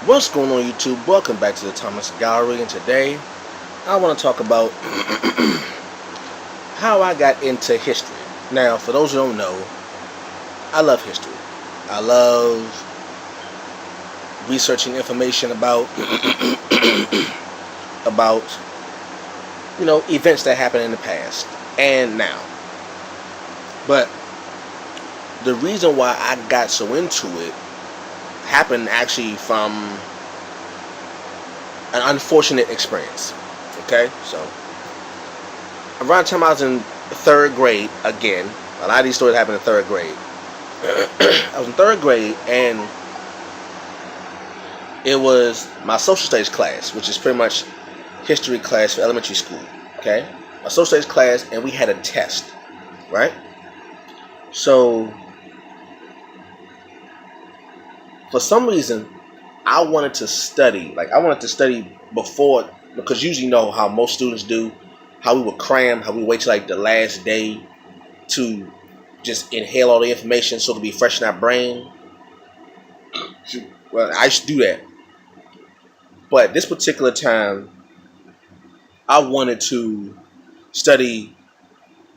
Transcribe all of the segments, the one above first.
What's going on YouTube? Welcome back to the Thomas Gallery, and today I want to talk about how I got into history. Now, for those who don't know, I love history. I love researching information about about events that happened in the past and now. But the reason why I got so into it happened actually from an unfortunate experience. Okay, so around the time I was in third grade, again, a lot of these stories happened in third grade. I was in third grade, and it was my social studies class, which is pretty much history class for elementary school. Okay, a social studies class, and we had a test, right? So for some reason, I wanted to study. Like, I wanted to study before, because usually you know how most students do, how we would cram, how we wait till like the last day to just inhale all the information so it could be fresh in our brain. Well, I used to do that. But this particular time, I wanted to study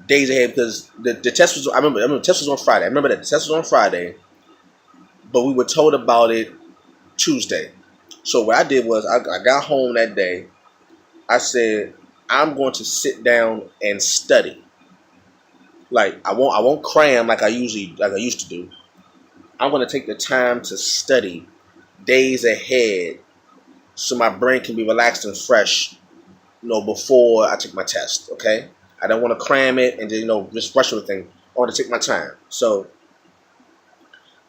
days ahead because the test was, I remember the test was on Friday. I remember that the test was on Friday, but we were told about it Tuesday. So what I did was I got home that day. I said, I'm going to sit down and study. Like, I won't cram like I used to do. I'm going to take the time to study days ahead so my brain can be relaxed and fresh, before I take my test. Okay, I don't want to cram it and then just rush everything. I want to take my time. So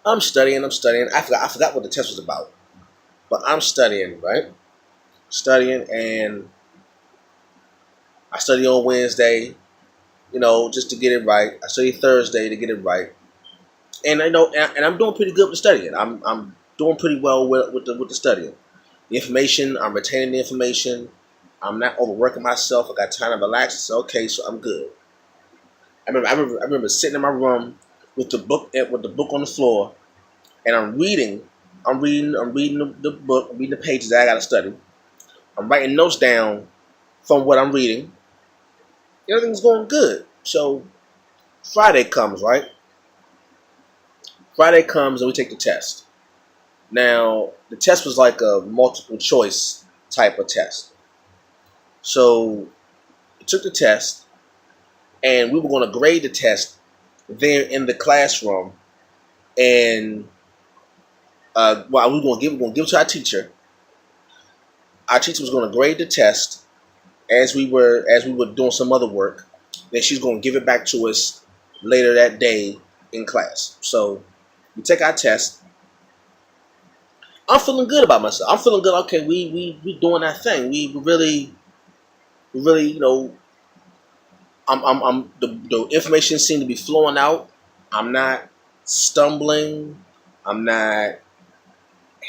I'm studying. I forgot what the test was about, but I'm studying, right? Studying, and I study on Wednesday, just to get it right. I study Thursday to get it right, and and I'm doing pretty good with studying. I'm doing pretty well with the studying. The information, I'm retaining the information. I'm not overworking myself. I got time to relax. It's okay, so I'm good. I remember sitting in my room with the book on the floor, and I'm reading. I'm reading the book. I'm reading the pages that I got to study. I'm writing notes down from what I'm reading. Everything's going good. So Friday comes, right? Friday comes and we take the test. Now, the test was like a multiple choice type of test. So we took the test, and we were going to grade the test there in the classroom. And well, we were going to give it to our teacher. Our teacher was going to grade the test as we were doing some other work. Then she's going to give it back to us later that day in class. So we take our test. I'm feeling good about myself. I'm feeling good. Okay, we doing our thing. We really, the information seemed to be flowing out. I'm not stumbling. I'm not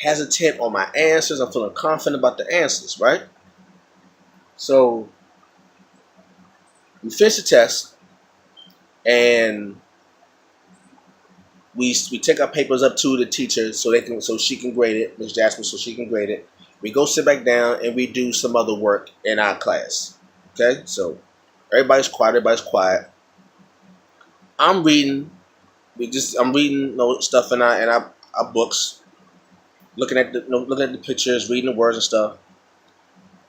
hesitant on my answers. I'm feeling confident about the answers, right? So we finish the test, and we take our papers up to the teacher so she can grade it, Miss Jasper, so she can grade it. We go sit back down and we do some other work in our class. Okay, so everybody's quiet. Everybody's quiet. I'm reading. I'm reading stuff in our books, looking at the pictures, reading the words and stuff.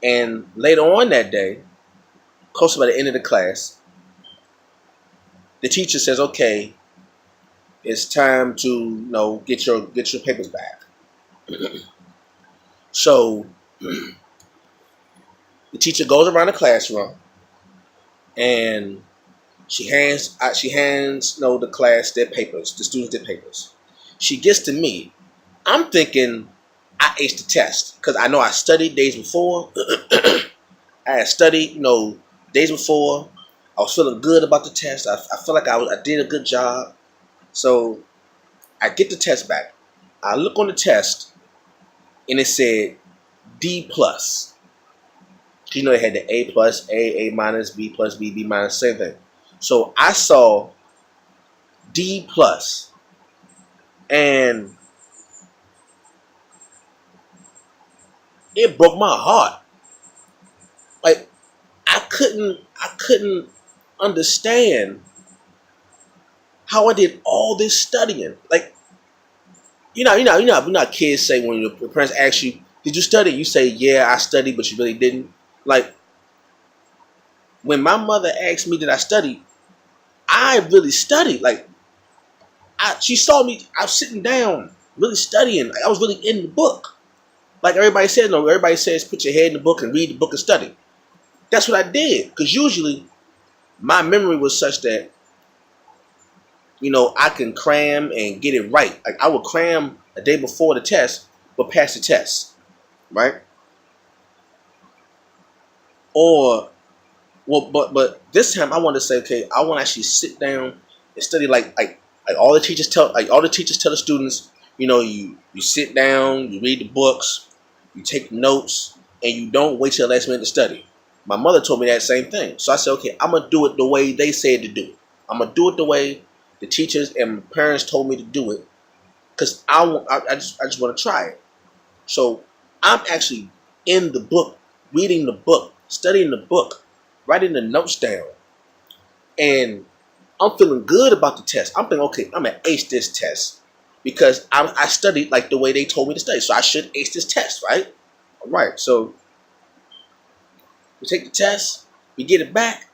And later on that day, close to by the end of the class, the teacher says, "Okay, it's time to get your papers back." So the teacher goes around the classroom, and she hands the class their papers, the students their papers. She gets to me. I'm thinking I aced the test because I know I studied days before. I had studied, days before. I was feeling good about the test. I felt like I did a good job. So I get the test back. I look on the test, and it said D plus. It had the A plus, A minus, B plus, B minus, same thing. So I saw D plus, and it broke my heart. Like I couldn't understand how I did all this studying. Like, kids say when your parents ask you, "Did you study?" You say, "Yeah, I studied," but you really didn't. Like, when my mother asked me, "Did I study?" I really studied. Like, she saw me. I was sitting down, really studying. Like, I was really in the book. Like everybody says, no. Everybody says, put your head in the book and read the book and study. That's what I did. Because usually, my memory was such that I can cram and get it right. Like, I would cram a day before the test, but pass the test, right? Or, well, but this time I want to say, okay, I want to actually sit down and study like all the teachers tell the students, you sit down, you read the books, you take notes, and you don't wait till the last minute to study. My mother told me that same thing. So I said, okay, I'm gonna do it the way they said to do it. I'm gonna do it the way the teachers and my parents told me to do it, because I just want to try it. So I'm actually in the book, reading the book, studying the book, writing the notes down, and I'm feeling good about the test. I'm thinking, okay, I'm gonna ace this test because I studied like the way they told me to study, so I should ace this test, right? All right. So we take the test, we get it back,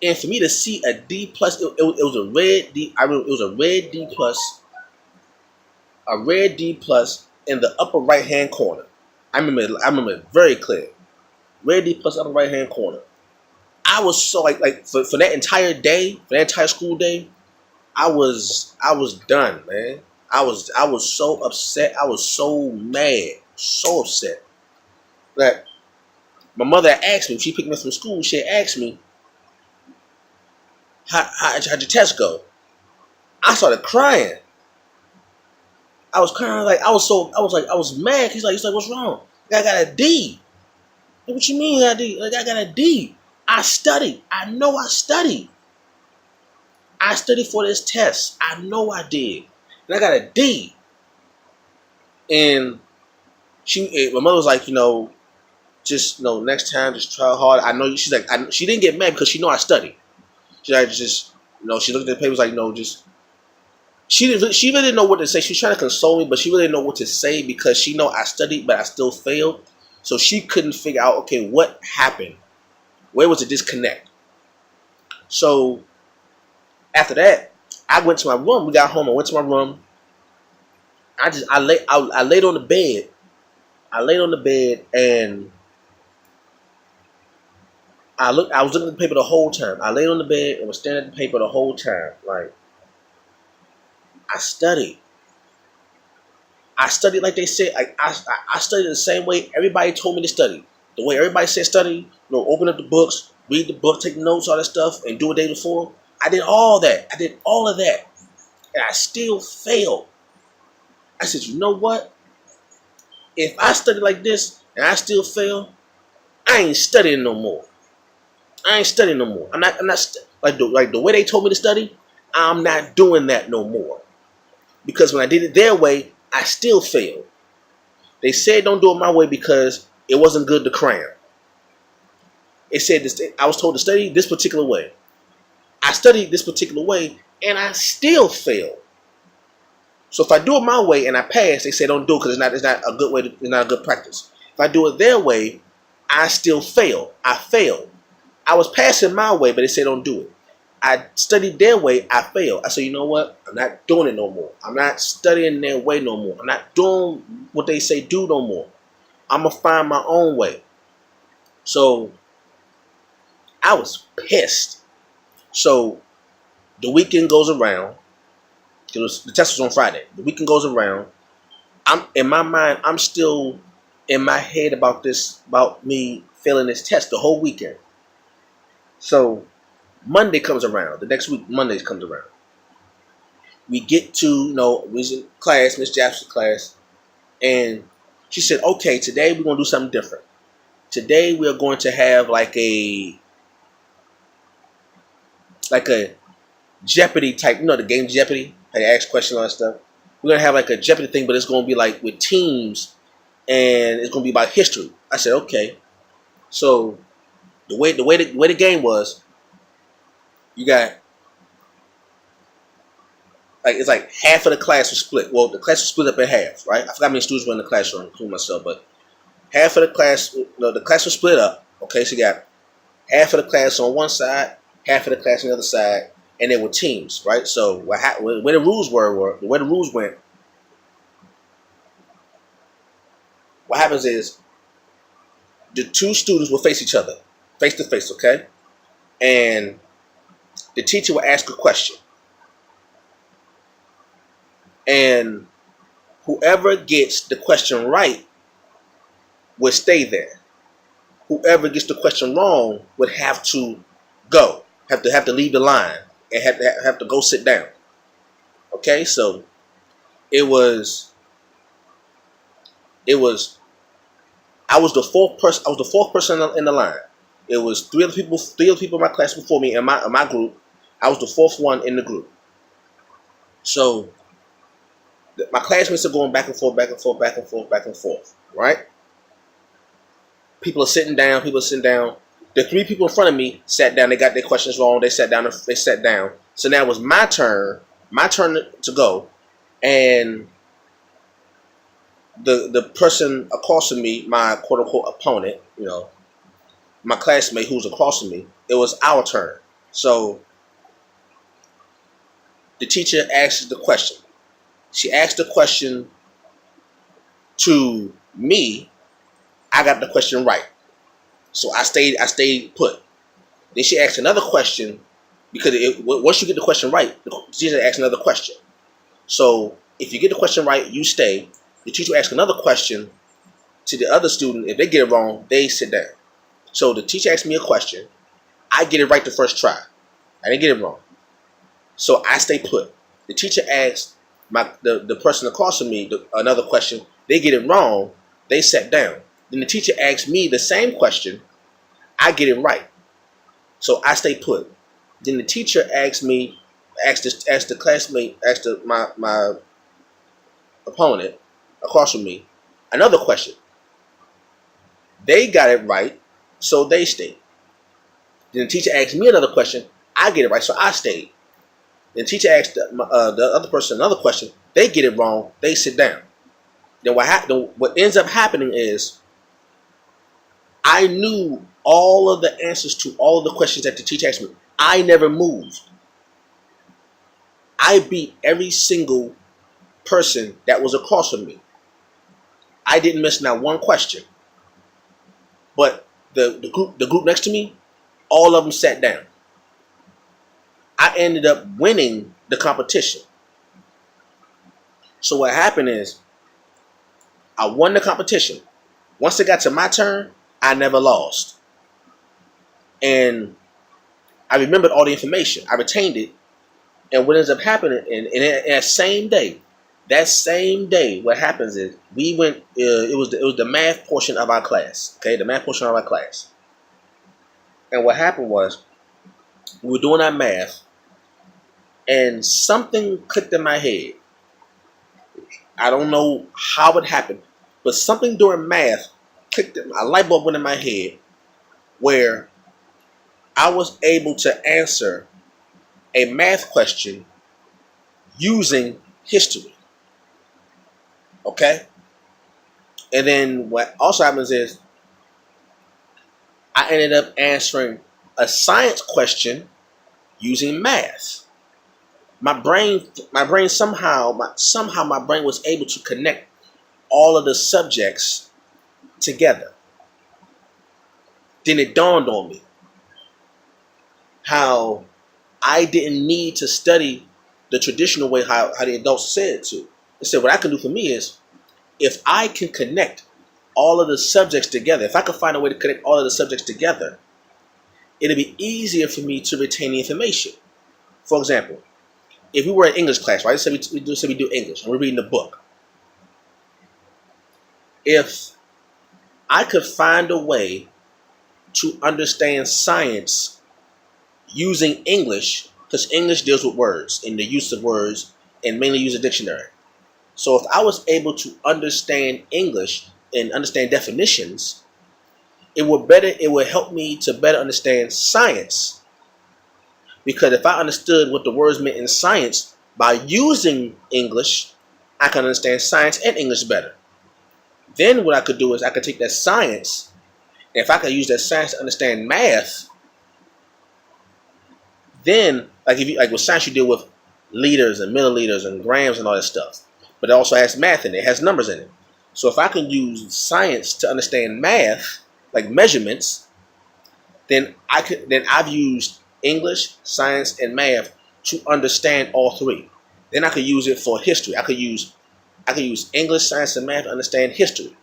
and for me to see a D plus, it was a red D. I remember it was a red D plus, in the upper right hand corner. I remember it very clear. Red D plus upper right hand corner. I was so like for that entire day, for that entire school day, I was done, man. I was so upset. I was so mad, so upset that my mother had asked me. She picked me up from school. She had asked me, how'd your test go?" I started crying. I was crying like I was mad. He's like, "What's wrong?" "I got a D." "Like, what you mean I got a D?" "Like, I got a D. I studied. I know I studied. I studied for this test. I know I did. And I got a D." And my mother was like, just next time, just try hard. I know you. She's like, she didn't get mad because she know I studied. She like just, she looked at the papers like, just. She really didn't know what to say. She was trying to console me, but she really didn't know what to say because she know I studied, but I still failed. So she couldn't figure out, okay, what happened? Where was the disconnect? So after that, I went to my room. We got home. I went to my room. I laid on the bed. I laid on the bed and I was looking at the paper the whole time. I laid on the bed and was staring at the paper the whole time. Like, I studied. I studied like they said. I studied the same way everybody told me to study. The way everybody said study. Open up the books, read the book, take notes, all that stuff, and do a day before. I did all that. I did all of that, and I still failed. I said, you know what? If I study like this and I still fail, I ain't studying no more. I ain't studying no more. I'm not like the way they told me to study. I'm not doing that no more. Because when I did it their way, I still failed. They said don't do it my way because it wasn't good to cram. It said this. I was told to study this particular way. I studied this particular way, and I still failed. So if I do it my way and I pass, they say don't do it because it's not a good way. It's not a good practice. If I do it their way, I still fail. I failed. I was passing my way, but they said don't do it. I studied their way. I failed. I said, you know what? I'm not doing it no more. I'm not studying their way no more. I'm not doing what they say do no more. I'm gonna find my own way. So I was pissed. So the weekend goes around. The test was on Friday. The weekend goes around. I'm in my mind. I'm still in my head about me failing this test the whole weekend. So Monday comes around. The next week, Monday comes around. We get to, we was in class, Miss Jackson's class, and she said, okay, today we're going to do something different. Today we are going to have like a Jeopardy type, the game Jeopardy, how you ask questions on that stuff. We're going to have like a Jeopardy thing, but it's going to be like with teams, and it's going to be about history. I said, okay. So the way the game was, you got like it's like half of the class was split. Well, the class was split up in half, right? I forgot how many students were in the classroom, including myself, but half of the class, no, the class was split up. Okay, so you got half of the class on one side, half of the class on the other side, and they were teams, right? So where the rules were the way the rules went. What happens is the two students will face each other, face to face, okay? And the teacher will ask a question, and whoever gets the question right would stay there. Whoever gets the question wrong would have to go, have to leave the line, and have to go sit down. Okay, so it was it was I was the fourth person. I was the fourth person in the line. It was three other people in my class before me in my group. I was the fourth one in the group. So my classmates are going back and forth, back and forth, back and forth, back and forth. Right? People are sitting down. People are sitting down. The three people in front of me sat down. They got their questions wrong. They sat down. They sat down. So now it was my turn. My turn to go, and the person across from me, my quote unquote opponent, my classmate who was across from me, it was our turn. So the teacher asked the question. She asked the question to me. I got the question right. So I stayed put. Then she asked another question because once you get the question right, the teacher asks another question. So if you get the question right, you stay. The teacher asks another question to the other student. If they get it wrong, they sit down. So the teacher asked me a question. I get it right the first try. I didn't get it wrong. So I stay put. The teacher asked the person across from me another question. They get it wrong. They sat down. Then the teacher asked me the same question. I get it right. So I stay put. Then the teacher asked the classmate, my opponent across from me another question. They got it right, so they stayed. Then the teacher asked me another question. I get it right, so I stayed. Then the teacher asked the other person another question. They get it wrong. They sit down. Then what ends up happening is I knew all of the answers to all of the questions that the teacher asked me. I never moved. I beat every single person that was across from me. I didn't miss not one question. But the group next to me, all of them sat down. I ended up winning the competition. So what happened is I won the competition. Once it got to my turn, I never lost. And I remembered all the information. I retained it. And what ends up happening in that same day, what happens is we went. It was the math portion of our class. Okay, the math portion of our class. And what happened was we were doing our math, and something clicked in my head. I don't know how it happened, but something during math clicked. A light bulb went in my head, where I was able to answer a math question using history. Okay? And then what also happens is I ended up answering a science question using math. My brain somehow my brain was able to connect all of the subjects together. Then it dawned on me how I didn't need to study the traditional way how the adults said to. Instead, what I can do for me is, if I can connect all of the subjects together, if I can find a way to connect all of the subjects together, it'll be easier for me to retain the information. For example, if we were in English class, right? Say we do English, and we're reading a book. If I could find a way to understand science using English, because English deals with words and the use of words, and mainly use a dictionary. So if I was able to understand English and understand definitions, It would help me to better understand science, because if I understood what the words meant in science by using English, I can understand science and English better. Then what I could do is I could take that science, and if I could use that science to understand math, then like if you like with science you deal with liters and milliliters and grams and all that stuff. But it also has math in it, it has numbers in it. So if I can use science to understand math, like measurements, then I've used English, science, and math to understand all three. Then I could use it for history. I could use English, science, and math to understand history.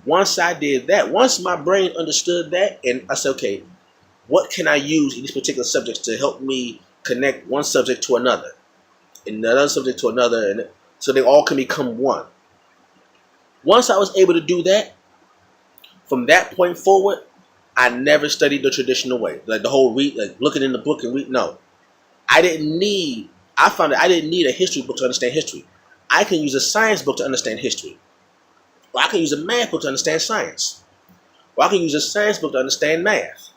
Once I did that, once my brain understood that, and I said, okay, what can I use in these particular subjects to help me connect one subject to another, and another subject to another, and so they all can become one. Once I was able to do that, from that point forward, I never studied the traditional way, like the whole read, like looking in the book and read. No, I didn't need. I found that I didn't need a history book to understand history. I can use a science book to understand history, or I can use a math book to understand science, or I can use a science book to understand math.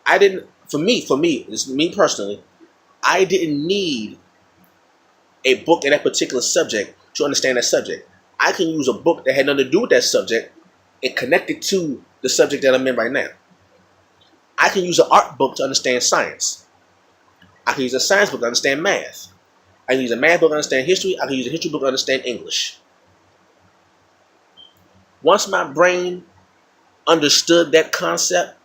I didn't. For me, it's me personally. I didn't need a book in that particular subject to understand that subject. I can use a book that had nothing to do with that subject and connect it to the subject that I'm in right now. I can use an art book to understand science. I can use a science book to understand math. I can use a math book to understand history. I can use a history book to understand English. Once my brain understood that concept,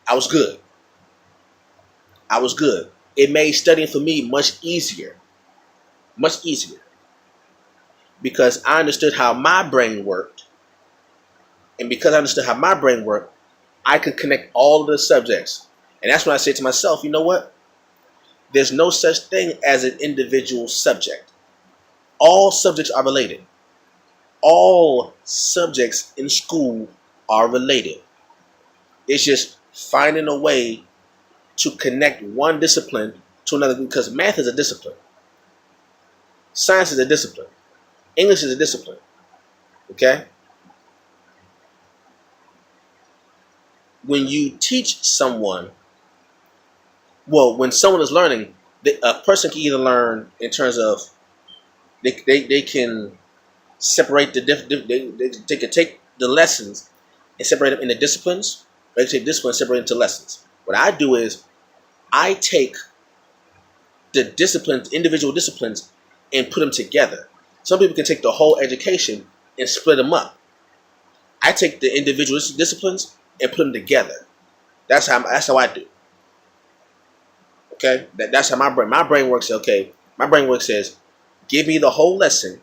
I was good. I was good. It made studying for me much easier. Much easier. Because I understood how my brain worked. And because I understood how my brain worked, I could connect all of the subjects. And that's when I said to myself, you know what? There's no such thing as an individual subject. All subjects are related. All subjects in school are related. It's just finding a way to connect one discipline to another, because math is a discipline. Science is a discipline. English is a discipline. Okay? When you teach someone, well, when someone is learning, a person can either learn in terms of they can separate they can take the lessons and separate them into disciplines. They can take disciplines and separate them into lessons. What I do is I take the disciplines, individual disciplines, and put them together. Some people can take the whole education and split them up. I take the individual disciplines and put them together. That's how I do. Okay, that's how my brain works. Okay, my brain works as give me the whole lesson,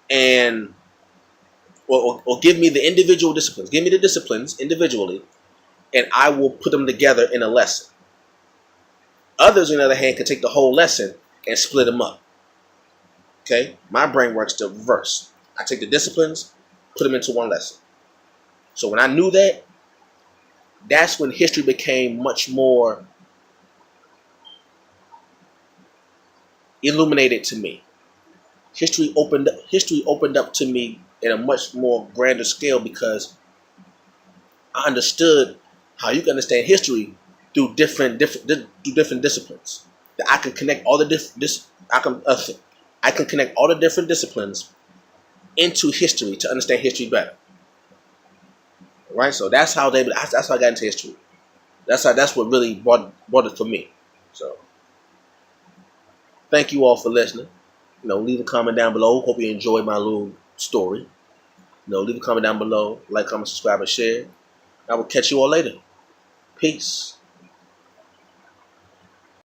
and or give me the individual disciplines. Give me the disciplines individually, and I will put them together in a lesson. Others, on the other hand, can take the whole lesson and split them up. Okay, my brain works the reverse. I take the disciplines, put them into one lesson. So when I knew that, that's when history became much more illuminated to me. History opened up to me in a much more grander scale, because I understood how you can understand history through different disciplines. That I can connect all the I can connect all the different disciplines into history to understand history better. Right? So that's how I got into history. That's what really brought it for me. So thank you all for listening. Leave a comment down below. Hope you enjoyed my little story. Leave a comment down below. Like, comment, subscribe, and share. I will catch you all later. Peace.